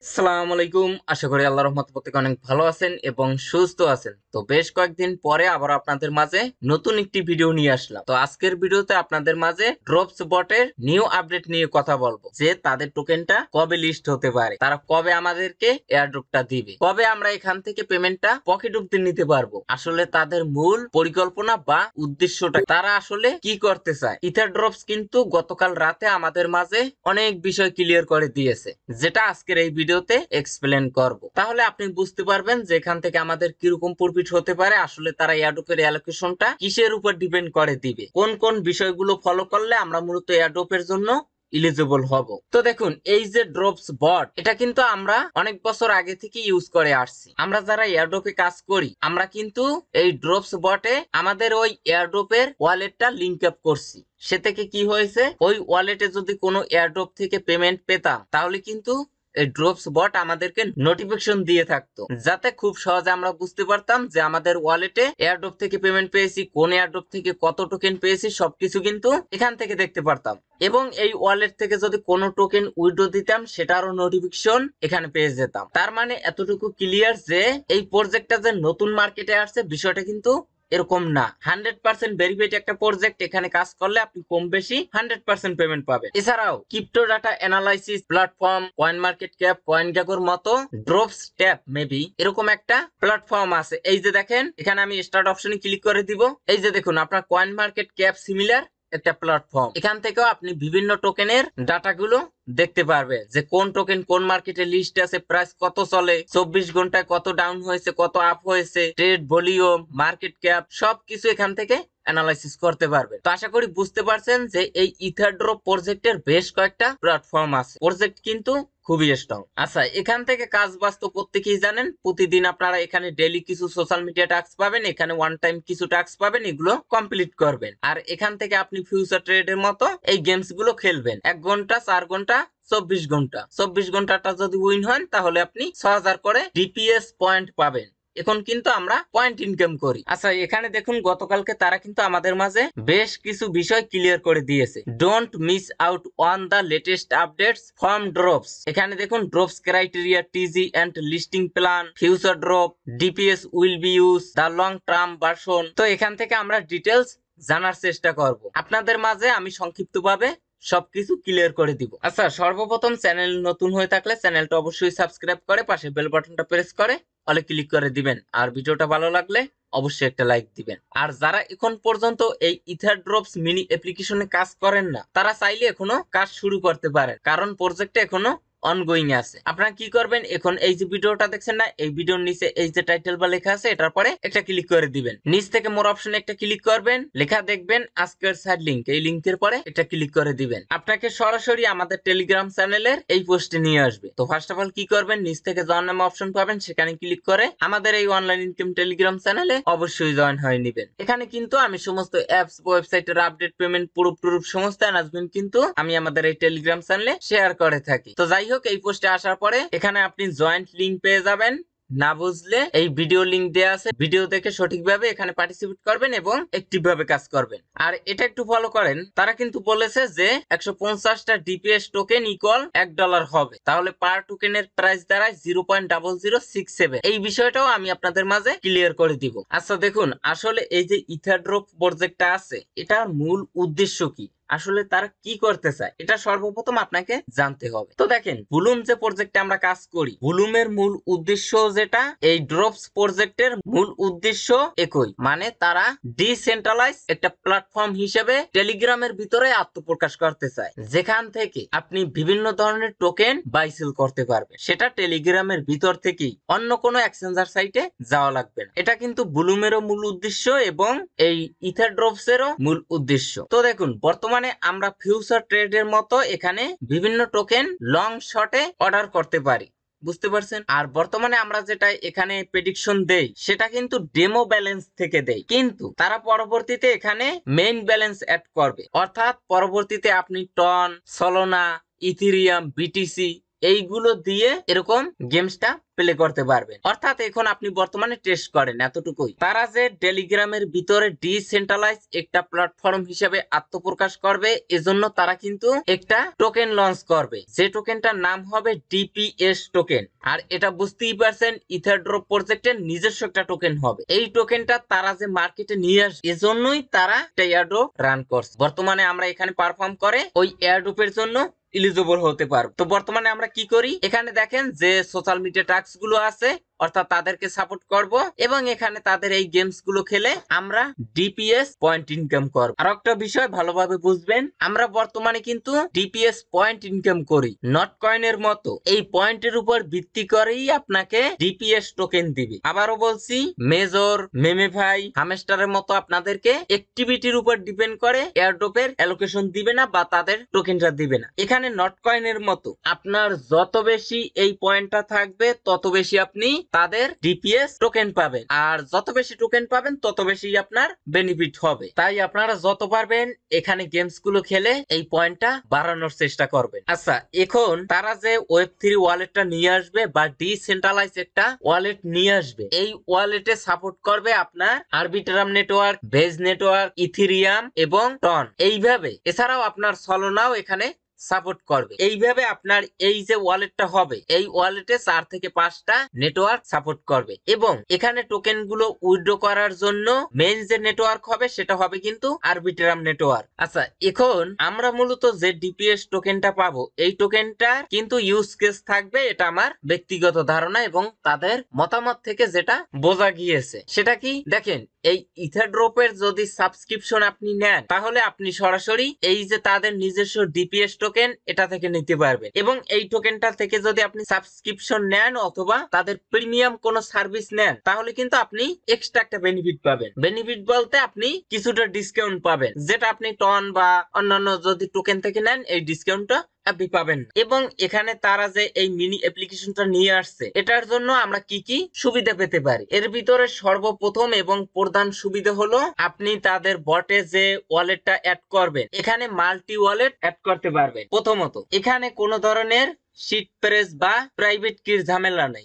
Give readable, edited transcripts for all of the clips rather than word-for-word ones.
আসসালামু আলাইকুম। আশা করি আল্লাহর রহমতে প্রত্যেকে অনেক ভালো আছেন এবং সুস্থ আছেন। তো বেশ কয়েকদিন পরে আবার আপনাদের মাঝে নতুন একটি ভিডিও নিয়ে আসলাম। তো আজকের ভিডিওতে আপনাদের মাঝে ড্রপস বটের নিউ আপডেট নিয়ে কথা বলবো, যে তাদের টোকেনটা কবে লিস্ট হতে পারে, তারা কবে আমাদেরকে এয়ারড্রপটা দিবে, কবে আমরা এখান থেকে পেমেন্টটা পকেট অব্দি নিতে পারবো, আসলে তাদের মূল পরিকল্পনা বা উদ্দেশ্যটা, তারা আসলে কি করতে চায়। ইথার ড্রপস কিন্তু গতকাল রাতে আমাদের মাঝে অনেক বিষয় ক্লিয়ার করে দিয়েছে, যেটা আজকের এই ভিডিওতে এক্সপ্লেন করব। তাহলে আপনি বুঝতে পারবেন যে এখান থেকে আমাদের কিরকম প্রফিট হতে পারে, আসলে তারা এয়ারড্রপের অ্যালোকেশনটা কিসের উপর ডিপেন্ড করে দিবে, কোন কোন বিষয়গুলো ফলো করলে আমরা মূলত এয়ারড্রপের জন্য ইলিজিবল হব। তো দেখুন, এই যে ড্রপস বট, এটা কিন্তু আমরা অনেক বছর আগে থেকে ইউজ করে আসছি। আমরা যারা এয়ারড্রপে কাজ করি, আমরা কিন্তু এই ড্রপস বটে আমাদের ওই এয়ারড্রপের ওয়ালেটটা লিংক আপ করছি। সে থেকে কি হয়েছে, ওই ওয়ালেটে যদি কোনো এয়ারড্রপ থেকে পেমেন্ট পেতাম, তাহলে কিন্তু এই ড্রপস বট আমাদেরকে নোটিফিকেশন দিয়ে থাকতো, যাতে খুব সহজে আমরা বুঝতে পারতাম যে আমাদের ওয়ালেটে এয়ারড্রপ থেকে পেমেন্ট পেয়েছি, কোন এয়ারড্রপ থেকে কত টোকেন পেয়েছি, সবকিছু কিন্তু এখান থেকে দেখতে পারতাম। এবং এই ওয়ালেট থেকে যদি কোনো টোকেন উইথড্র দিতাম, সেটারও নোটিফিকেশন এখানে পেয়ে যেতাম। তার মানে এতটুকু ক্লিয়ার যে এই প্রজেক্টটা যে নতুন মার্কেটে আসছে, বিষয়টা কিন্তু এরকম না। 100% ভেরিফাইড একটা প্রজেক্ট, এখানে কাজ করলে আপনি কম বেশি 100% পেমেন্ট পাবেন। এছাড়াও crypto data analysis platform, coin market cap, coin গ্যাগোর মতো ড্রপস ট্যাপ মেবি এরকম একটা প্ল্যাটফর্ম আছে। এই যে দেখেন, এখানে আমি স্টার্ট অপশনে ক্লিক করে দিব। এই যে দেখুন, আপনার কয়েন মার্কেট ক্যাপ সিমিলার একটা প্ল্যাটফর্ম। এখান থেকেও আপনি বিভিন্ন টোকেনের ডাটাগুলো দেখতে পারবে, যে কোন টোকেন কোন মার্কেটে লিস্ট আছে, প্রাইস কত চলে, 24 ঘন্টায় কত ডাউন হয়েছে, কত আপ হয়েছে, ট্রেড ভলিউম, মার্কেট ক্যাপ, সবকিছু এখান থেকে অ্যানালাইসিস করতে পারবে। তো আশা করি বুঝতে পারছেন যে এই ইথারড্রপ প্রজেক্টের বেশ কয়েকটা প্ল্যাটফর্ম আছে। প্রজেক্ট কিন্তু খুবই স্ট্রং। আচ্ছা, এখান থেকে কাজ বাস্তব প্রত্যেকেই জানেন, প্রতিদিন আপনারা এখানে ডেইলি কিছু সোশ্যাল মিডিয়া টাস্ক পাবেন, এখানে ওয়ান টাইম কিছু টাস্ক পাবেন, এগুলো কমপ্লিট করবেন। আর এখান থেকে আপনি ফিউচার ট্রেডের মতো এই গেমস গুলো খেলবেন। 1 ঘন্টা, 4 ঘন্টা, 24 ঘন্টা, 24 ঘন্টাটা যদি উইন হন, তাহলে আপনি 6,000 করে ডিপিএস পয়েন্ট পাবেন। এখন কিন্তু আমরা পয়েন্ট ইনকাম করি। আচ্ছা, এখানে দেখুন, গতকালকে তারা কিন্তু আমাদের মাঝে বেশ কিছু বিষয় ক্লিয়ার করে দিয়েছে। Don't miss out on the latest updates from drops. এখানে দেখুন, drops criteria, TG and listing plan, future drop, DPS will be use, the long term version. তো এখান থেকে আমরা ডিটেলস জানার চেষ্টা করব। আপনাদের মাঝে আমি সংক্ষিপ্তভাবে সবকিছু ক্লিয়ার করে দিব। আচ্ছা, সর্বপ্রথম চ্যানেল নতুন হয়ে থাকলে চ্যানেলটা অবশ্যই সাবস্ক্রাইব করে পাশে বেল বাটনটা প্রেস করে অলে ক্লিক করে দিবেন। আর ভিডিওটা ভালো লাগলে অবশ্যই একটা লাইক দিবেন। আর যারা এখন পর্যন্ত এই ইথার ড্রপস মিনি অ্যাপ্লিকেশনে কাজ করেন না, তারা চাইলে এখনো কাজ শুরু করতে পারেন, কারণ প্রজেক্টটা এখনো অনগোয়িং আছে। আপনারা কি করবেন, এখন এই যে ভিডিওটা দেখছেন না, এই ভিডিওর নিচে এই যে টাইটেল বা লেখা আছে, এটার পরে একটা ক্লিক করে দিবেন। নিচ থেকে মোর অপশনে একটা ক্লিক করবেন, লেখা দেখবেন আজকের সাইড লিংক, এই লিংকের পরে একটা ক্লিক করে দিবেন। আপনাকে সরাসরি আমাদের টেলিগ্রাম চ্যানেলের এই পোস্টে নিয়ে আসবে। তো ফার্স্ট অফ অল কি করবেন, নিচ থেকে জয়েন নামে অপশন পাবেন, সেখানে ক্লিক করে আমাদের এই অনলাইন ইনকাম টেলিগ্রাম চ্যানেলে অবশ্যই জয়েন হয়ে নেবেন। এখানে কিন্তু আমি সমস্ত অ্যাপস, ওয়েবসাইটের আপডেট, পেমেন্ট, প্রুফ সমস্ত অ্যানাউন্সমেন্ট কিন্তু আমি আমাদের এই টেলিগ্রাম চ্যানেলে শেয়ার করে থাকি। তো যাই হোক, এই পোস্টে আসার পরে এখানে আপনি জয়েন্ট লিংক পেয়ে যাবেন। না বুঝলে এই ভিডিও লিংক দেওয়া আছে, ভিডিও দেখে সঠিকভাবে এখানে পার্টিসিপেট করবেন এবং অ্যাক্টিভ ভাবে কাজ করবেন। আর এটা একটু ফলো করেন, তারা কিন্তু বলেছে যে 150টা ডিপিএস টোকেন ইকুয়াল $1 হবে, তাহলে পার টোকেনের প্রাইস দাঁড়ায় 0.0067। এই বিষয়টাও আমি আপনাদের মাঝে ক্লিয়ার করে দিব। আচ্ছা দেখুন, আসলে এই যে ইথারড্রপ প্রজেক্টটা আছে, এটার মূল উদ্দেশ্য কি, আসলে তারা কি করতে চায়, এটা সর্বপ্রথম আপনাকে জানতে হবে। তো দেখেন, ভুলুম যে প্রজেক্টে আমরা কাজ করি, ভুলুমের মূল উদ্দেশ্য যেটা, এই ড্রপস প্রজেক্টের মূল উদ্দেশ্য একই, মানে তারা ডিসেন্ট্রালাইজ একটা প্ল্যাটফর্ম হিসেবে টেলিগ্রামের ভিতরে আত্মপ্রকাশ করতে চায়, যেখান থেকে আপনি বিভিন্ন ধরনের টোকেন বাই সেল করতে পারবেন। সেটা টেলিগ্রামের ভিতর থেকেই, অন্য কোনো এক্সচেঞ্জার সাইটে যাওয়া লাগবে না। এটা কিন্তু ভুলুমেরও মূল উদ্দেশ্য এবং এই ইথার ড্রপস এরও মূল উদ্দেশ্য। তো দেখুন, বর্তমানে আমরা ফিউচার ট্রেডের মতো এখানে বিভিন্ন টোকেন লং শর্টে অর্ডার করতে পারি, বুঝতে পারছেন। আর বর্তমানে আমরা যেটা এখানে প্রেডিকশন দেই, সেটা কিন্তু ডেমো ব্যালেন্স থেকে দেই, কিন্তু তারা পরবর্তীতে এখানে মেইন ব্যালেন্স অ্যাড করবে। অর্থাৎ পরবর্তীতে আপনি টন, সলোনা, ইথেরিয়াম, বিটিসি এইগুলো দিয়ে এরকম গেমসটা প্লে করতে পারবেন। অর্থাৎ এখন আপনি বর্তমানে টেস্ট করেন এতটুকুই। তারা যে টেলিগ্রামের ভিতরে ডিসেন্ট্রালাইজ একটা প্ল্যাটফর্ম হিসেবে আত্মপ্রকাশ করবে, এজন্য তারা কিন্তু একটা টোকেন লঞ্চ করবে, যে টোকেনটার নাম হবে ডিপিএস টোকেন। আর এটা বুঝতেই পারছেন, ইথারড্রপ প্রজেক্টের নিজস্ব একটা টোকেন হবে। এই টোকেনটা তারা যে মার্কেটে নিয়ে আসে, এজন্যই তারা একটা এয়ারড্রপ রান করছে। বর্তমানে আমরা এখানে পারফর্ম করে ওই এয়ারড্রপের জন্য এলিজিবল হতে পারবো। তো বর্তমানে আমরা কি করি, এখানে দেখেন যে সোশ্যাল মিডিয়া টাস্ক গুলো আছে, অর্থাৎ তাদেরকে সাপোর্ট করব এবং এখানে তাদের এই গেমস গুলো খেলে আমরা ডিপিএস পয়েন্ট ইনকাম করব। আর একটা বিষয় ভালোভাবে বুঝবেন, আমরা বর্তমানে কিন্তু ডিপিএস পয়েন্ট ইনকাম করি, নট কয়েনের মতো এই পয়েন্টের উপর ভিত্তি করেই আপনাকে ডিপিএস টোকেন দিবে। আবারও বলছি, মেজর, মেমেভাই, হামেস্টারের মতো আপনাদেরকে অ্যাক্টিভিটির উপর ডিপেন্ড করে এয়ারড্রপের অ্যালোকেশন দিবে না বা তাদের টোকেনটা দিবে না। এখানে নট কয়েনের মতো আপনার যত বেশি এই পয়েন্টটা থাকবে তত বেশি আপনি তাদের ডিপিএস টোকেন পাবেন, আর যত বেশি টোকেন পাবেন তত বেশি আপনার বেনিফিট হবে। তাই আপনারা যত পারবেন এখানে গেমস গুলো খেলে এই পয়েন্টটা বাড়ানোর চেষ্টা করবেন। আচ্ছা, এখন তারা যে ওয়েব3 ওয়ালেটটা নিয়ে আসবে বা ডিসেন্ট্রালাইজ একটা ওয়ালেট নিয়ে আসবে, এই ওয়ালেটে সাপোর্ট করবে আপনার Arbitrum network, base network, Ethereum এবং টন। এইভাবে এছাড়াও আপনার সলোনাও এখানে সাপোর্ট করবে। এইভাবে আপনার এই যে ওয়ালেটটা হবে, এই ওয়ালেটে 4 থেকে 5টা নেটওয়ার্ক সাপোর্ট করবে এবং এখানে টোকেন গুলো উইথড্র করার জন্য মেইন যে নেটওয়ার্ক হবে সেটা হবে কিন্তু আরবিট্রাম নেটওয়ার্ক। আচ্ছা, এখন আমরা মূলত যে ডিপিএস টোকেনটা পাবো, এই টোকেনটা কিন্তু ইউজ কেস থাকবে, এটা আমার ব্যক্তিগত ধারণা এবং তাদের মতামত থেকে যেটা বোঝা গিয়েছে। সেটা কি দেখেন, এই ইথারড্রপের যদি সাবস্ক্রিপশন আপনি নেন, তাহলে আপনি সরাসরি এই যে তাদের নিজস্ব ডিপিএস টোকেন এটা থেকে নিতে পারবেন এবং এই টোকেনটা থেকে যদি আপনি সাবস্ক্রিপশন নেন অথবা তাদের প্রিমিয়াম কোনো সার্ভিস নেন, তাহলে কিন্তু আপনি এক্সট্রা একটা বেনিফিট পাবেন। বেনিফিট বলতে আপনি কিছুটা ডিসকাউন্ট পাবেন, যেটা আপনি টন বা অন্যান্য যদি টোকেন থেকে নেন এই ডিসকাউন্টটা আপনি পাবেন। এবং এখানে তারা যে এই মিনি অ্যাপ্লিকেশনটা নিয়ে আসছে, এটার জন্য আমরা কি কি সুবিধা পেতে পারি, এর ভিতরে সর্বপ্রথম এবং প্রধান সুবিধা হলো আপনি তাদের বটে যে ওয়ালেটটা অ্যাড করবেন, এখানে মাল্টি ওয়ালেট অ্যাড করতে পারবেন। প্রথমত এখানে কোনো ধরনের শিট প্রেস বা প্রাইভেট কির ঝামেলা নেই।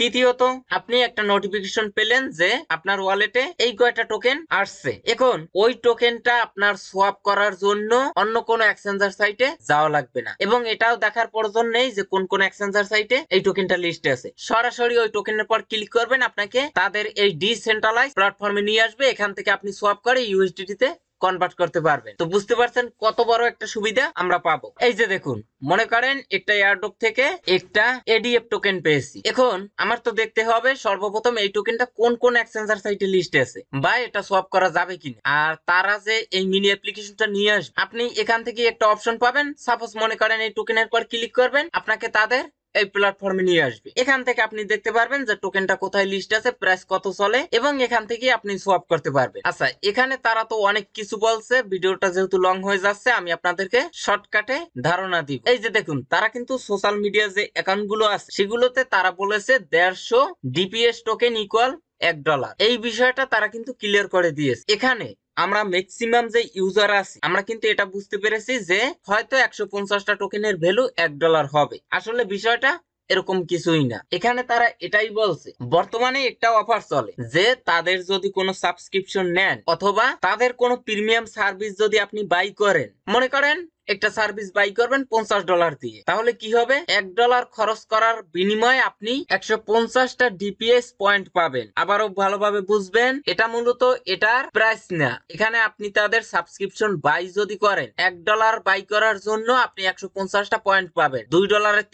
তৃতীয়ত আপনি একটা নোটিফিকেশন পেলেন যে আপনার ওয়ালেটে এই কয়টা টোকেন আসছে। এখন ওই টোকেনটা আপনার সোয়াপ করার জন্য অন্য কোনো এক্সচেঞ্জার সাইটে যাওয়া লাগবে না এবং এটাও দেখার প্রয়োজন নেই যে কোন কোন এক্সচেঞ্জার সাইটে এই টোকেনটা লিস্টে আছে। সরাসরি ওই টোকেনের পর ক্লিক করবেন, আপনাকে তাদের এই ডিসেন্ট্রালাইজ প্ল্যাটফর্মে নিয়ে আসবে। এখান থেকে আপনি সোয়াপ করে ইউএসডিটি তে কনভার্ট করতে পারবেন। তো বুঝতে পারছেন কত বড় একটা সুবিধা আমরা পাবো। এই যে দেখুন, মনে করেন একটা এয়ারড্রপ থেকে একটা এডিএফ টোকেন পেয়েছি। এখন আমার তো দেখতে হবে সর্বপ্রথম এই টোকেনটা কোন কোন এক্সচেঞ্জার সাইটে লিস্টে আছে বা এটা সোয়াপ করা যাবে কিনা। আর তারা যে এই মিনি অ্যাপ্লিকেশনটা নিয়ে আসবে, আপনি এখান থেকে একটা অপশন পাবেন। সাপোজ মনে করেন এই টোকেনের পর ক্লিক করবেন, আপনাকে তাদের এই প্ল্যাটফর্মে নিয়ে আসবে। এখান থেকে আপনি দেখতে পারবেন যে টোকেনটা কোথায় লিস্ট আছে, প্রাইস কত চলে এবং এখান থেকে আপনি সোয়াপ করতে পারবেন। আচ্ছা, এখানে তারা তো অনেক কিছু বলছে, ভিডিওটা যেহেতু লং হয়ে যাচ্ছে আমি আপনাদেরকে শর্টকাটে ধারণা দিব। এই যে দেখুন, তারা কিন্তু সোশ্যাল মিডিয়া যে অ্যাকাউন্ট গুলো আছে সেগুলোতে তারা বলেছে 150 ডিপিএস টোকেন ইকুয়াল $1। এই বিষয়টা তারা কিন্তু ক্লিয়ার করে দিয়েছে। এখানে আমরা ম্যাক্সিমাম যে ইউজার আছি আমরা কিন্তু এটা বুঝতে পেরেছি যে হয়তো 150টা টোকেনের ভ্যালু $1 হবে। আসলে বিষয়টা এরকম কিছুই না। এখানে তারা এটাই বলছে বর্তমানে একটা অফার চলে যে তাদের যদি কোনো সাবস্ক্রিপশন নেন অথবা তাদের কোনো প্রিমিয়াম সার্ভিস যদি আপনি বাই করেন, মনে করেন একটা সার্ভিস বাই করবেন $50 দিয়ে, তাহলে কি হবে, $1 খরচ করার বিনিময়ে আপনি 150টা ডিপিএস পয়েন্ট পাবেন। আবারও ভালোভাবে বুঝবেন, এটা মূলত এটার প্রাইস না। এখানে আপনি তাদের সাবস্ক্রিপশন বাই যদি করেন, $1 বাই করার জন্য আপনি 150টা পয়েন্ট পাবেন, $2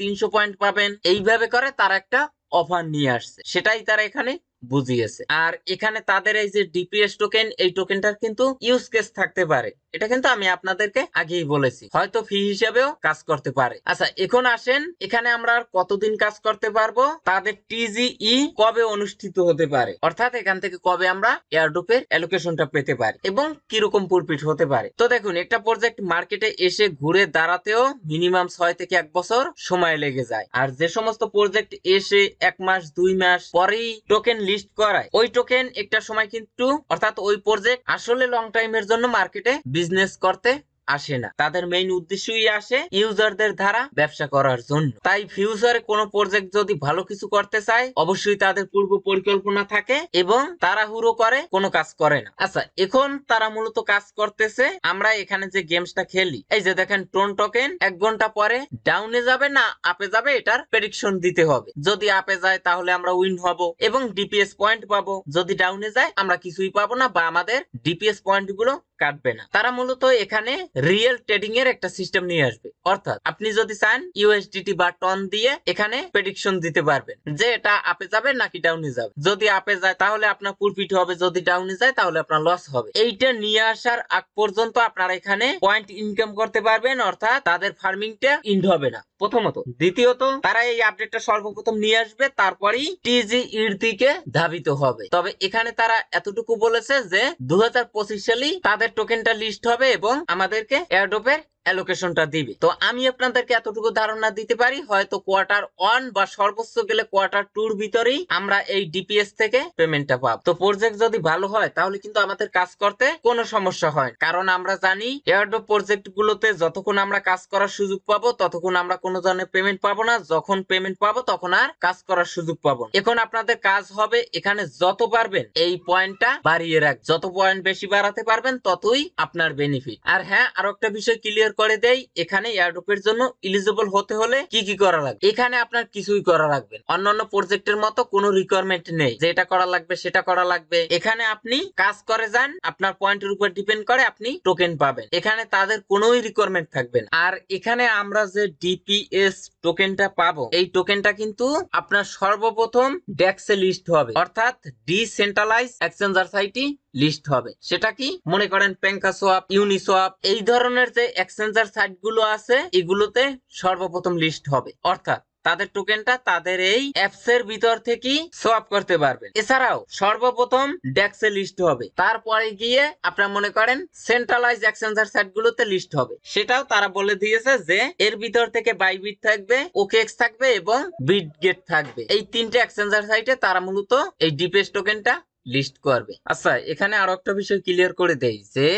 300 পয়েন্ট পাবেন। এইভাবে করে তারা একটা অফার নিয়ে আসছে, সেটাই তারা এখানে বুঝিয়েছে। আর এখানে তাদের এই যে ডিপিএস টোকেন, এই টোকেনটার কিন্তু ইউজ কেস থাকতে পারে, এটা কিন্তু আমি আপনাদেরকে আগেই বলেছি, হয়তো ফি হিসেবেও কাজ করতে পারে। আচ্ছা, এখন আসেন এখানে আমরা আর কতদিন কাজ করতে পারবো, তাদের টিজিই কবে অনুষ্ঠিত হতে পারে, অর্থাৎ এখান থেকে কবে আমরা এয়ারড্রপের অ্যালোকেশনটা পেতে পারি এবং কিরকম প্রফিট হতে পারে। তো দেখুন, একটা প্রজেক্ট মার্কেটে এসে ঘুরে দাঁড়াতেও মিনিমাম 6 থেকে 1 বছর সময় লেগে যায়। আর যে সমস্ত প্রজেক্ট এসে 1 মাস 2 মাস পরেই টোকেন লিস্ট করায়, ওই টোকেন একটা সময় কিন্তু অর্থাৎ ওই প্রজেক্ট আসলে লং টাইমের জন্য মার্কেটে বিজনেস করতে আসে না, তাদের মেইন উদ্দেশ্যই আসে ইউজারদের দ্বারা ব্যবসা করার জন্য। তাই ফিউচারে কোনো প্রজেক্ট যদি ভালো কিছু করতে চায় অবশ্যই তাদের পূর্ব পরিকল্পনা থাকে এবং তাড়াহুড়ো করে কোনো কাজ করে না। আচ্ছা, এখন তারা মূলত কাজ করতেছে, আমরা এখানে যে গেমসটা খেলি, এই যে দেখেন টোন টোকেন 1 ঘন্টা পরে ডাউনে যাবে না আপে যাবে এটার প্রেডিকশন দিতে হবে। যদি আপে যায় তাহলে আমরা উইন হব এবং ডিপিএস পয়েন্ট পাবো, যদি ডাউনে যায় আমরা কিছুই পাবো না বা আমাদের ডিপিএস পয়েন্ট গুলো কাটবে না। তারা মূলত এখানে রিয়েল ট্রেডিং এর একটা সিস্টেম নিয়ে আসবে, অর্থাৎ আপনি যদি চান ইউএসডিটি বা টন দিয়ে এখানে প্রেডিকশন দিতে পারবেন যে এটা আপে যাবে নাকি ডাউনে যাবে। যদি আপে যায় তাহলে আপনার প্রফিট হবে, যদি ডাউনে যায় তাহলে আপনার লস হবে। এইটা নিয়ে আসার আগ পর্যন্ত আপনারা এখানে পয়েন্ট ইনকাম করতে পারবেন, অর্থাৎ তাদের ফার্মিংটা ইন্ড হবে না প্রথমত। দ্বিতীয়ত তারা এই আপডেটটা সর্বপ্রথম নিয়ে আসবে, তারপরেই টিজি এর দিকে ধাবিত হবে। তবে এখানে তারা এতটুকু বলেছে যে 2025 সালেই তাদের টোকেনটা লিস্ট হবে এবং আমাদেরকে এয়ারড্রপের অ্যালোকেশনটা দিবে। তো আমি আপনাদেরকে এতটুকু ধারণা দিতে পারি হয়তো Q1 বা সর্বোচ্চ গেলে Q2 ভিতরেই আমরা এই ডিপিএস থেকে পেমেন্টটা পাবো। তো প্রজেক্ট যদি ভালো হয় তাহলে কিন্তু আমাদের কাজ করতে কোনো সমস্যা হয়, কারণ আমরা জানি এয়ারড্রপ প্রজেক্ট গুলোতে যতক্ষণ আমরা কাজ করার সুযোগ পাবো ততক্ষণ আমরা কোনো ধরনের পেমেন্ট পাবো না, যখন পেমেন্ট পাবো তখন আর কাজ করার সুযোগ পাবো না। এখন আপনাদের কাজ হবে এখানে যত পারবেন এই পয়েন্টটা বাড়িয়ে রাখ, যত পয়েন্ট বেশি বাড়াতে পারবেন ততই আপনার বেনিফিট। আর হ্যাঁ, আরো একটা বিষয় ক্লিয়ার করে দেই, এখানে এয়ারড্রপের জন্য এলিজিবল হতে হলে কি কি করা লাগবে। এখানে আপনার কিছুই করা লাগবে, অন্যান্য প্রজেক্টের মতো কোনো রিকোয়ারমেন্ট নেই যে এটা করা লাগবে সেটা করা লাগবে। এখানে আপনি কাজ করে যান, আপনার পয়েন্টের উপর ডিপেন্ড করে আপনি টোকেন পাবেন, এখানে তাদের কোনোই রিকোয়ারমেন্ট থাকবে না। আর এখানে আমরা যে ডিপিএস টোকেনটা পাবো এই টোকেনটা কিন্তু আপনার সর্বপ্রথম ডেক্সে লিস্ট হবে, অর্থাৎ ডিসেন্ট্রালাইজ এক্সচেঞ্জার সাইটে লিস্ট হবে। সেটা কি মনে করেন প্যাঙ্কাসোয়াপ, ইউনিসোয়াপ, এই ধরনের যে এক্সচেঞ্জার সাইট গুলো আছে এগুলোতে সর্বপ্রথম লিস্ট হবে, অর্থাৎ তাদের টোকেনটা তাদের এই অ্যাপস এর ভিতর থেকেই সোয়াপ করতে পারবেন। এছাড়াও সর্বপ্রথম ডেক্সে লিস্ট হবে, তারপরে গিয়ে আপনারা মনে করেন সেন্ট্রালাইজ এক্সচেঞ্জার সাইট গুলোতে লিস্ট হবে। সেটাও তারা বলে দিয়েছে যে এর ভিতর থেকে বাইবিট থাকবে, ওকেএক্স থাকবে এবং বিটগেট থাকবে। এই 3টে এক্সচেঞ্জার সাইটে তারা মূলত এই ডিপিএস টোকেনটা লিস্ট করবে। আচ্ছা, এখানে আরো একটা বিষয় ক্লিয়ার করে দেই যে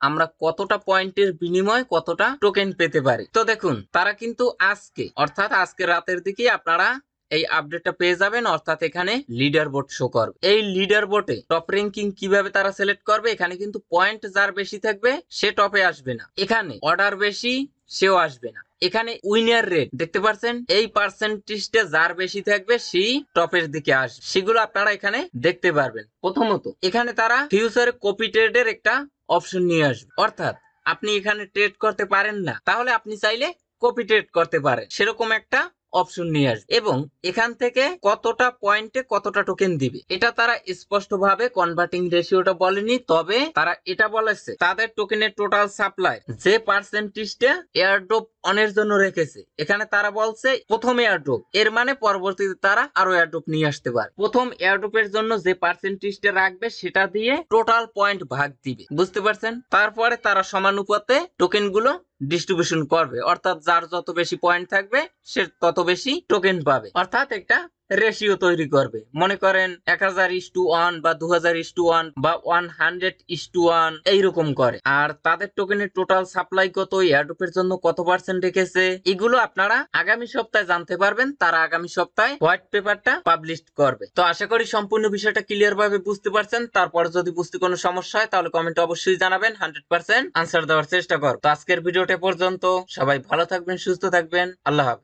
আমরা কতটা পয়েন্টের বিনিময়ে কতটা টোকেন পেতে পারি। তো দেখুন তারা কিন্তু আজকে অর্থাৎ আজকে রাতের দিকে আপনারা এই আপডেটটা পেয়ে যাবেন, অর্থাৎ এখানে লিডার বোর্ড শো করবে। এই লিডার বোর্ডে টপ র্যাঙ্কিং কিভাবে তারা সিলেক্ট করবে, এখানে কিন্তু পয়েন্ট যার বেশি থাকবে সে টপে আসবে না, এখানে অর্ডার বেশি সেও আসবে না, এখানে উইনার রেট দেখতে পাচ্ছেন এই পার্সেন্টেজটা যার বেশি থাকবে সেই টপের দিকে আসবে, সেগুলো আপনারা এখানে দেখতে পারবেন। প্রথমত এখানে তারা ফিউচারে কপি ট্রেডের একটা অপশন নিয়ে আসবে, অর্থাৎ আপনি এখানে ট্রেড করতে পারেন না তাহলে আপনি চাইলে কপি ট্রেড করতে পারেন, সেরকম একটা অপশন নিয়ে আসবে এবং এখান থেকে কতটা পয়েন্টে কতটা টোকেন দিবে এটা তারা স্পষ্ট ভাবে কনভার্টিং রেশিওটা বলেনি, তবে তারা এটা বলেছে তাদের টোকেনের টোটাল সাপ্লাই যে পার্সেন্টেজটা এয়ারড্রপ অনের জন্য রেখেছে, এখানে তারা বলছে প্রথম এয়ারড্রপ, এর মানে পরবর্তীতে তারা আরো এয়ারড্রপ নিয়ে আসতে পারে। প্রথম এয়ারড্রপের জন্য যে পার্সেন্টেজটা রাখবে সেটা দিয়ে টোটাল পয়েন্ট ভাগ দিবে, বুঝতে পারছেন। তারপরে তারা সমানুপাতে টোকেন গুলো ডিস্ট্রিবিউশন করবে, অর্থাৎ যার যত বেশি পয়েন্ট থাকবে সে তত বেশি টোকেন পাবে, অর্থাৎ একটা রেশিও তৈরি করবে। মনে করেন 1000:1 বা 2000:1 বা 100:1 এইরকম করে। আর তাদের টোকেনের টোটাল সাপ্লাই কত, এয়ারড্রপের জন্য কত পার্সেন্ট রেখেছে, এগুলো আপনারা আগামী সপ্তাহে জানতে পারবেন। তারা আগামী সপ্তাহে হোয়াইট পেপারটা পাবলিশ করবে। তো আশা করি সম্পূর্ণ বিষয়টা ক্লিয়ার ভাবে বুঝতে পারছেন। তারপর যদি বুঝতে কোনো সমস্যা হয় তাহলে কমেন্টে অবশ্যই জানাবেন, 100% আনসার দেওয়ার চেষ্টা করব। তো আজকের ভিডিওটা পর্যন্ত, সবাই ভালো থাকবেন, সুস্থ থাকবেন, আল্লাহ হাফেজ।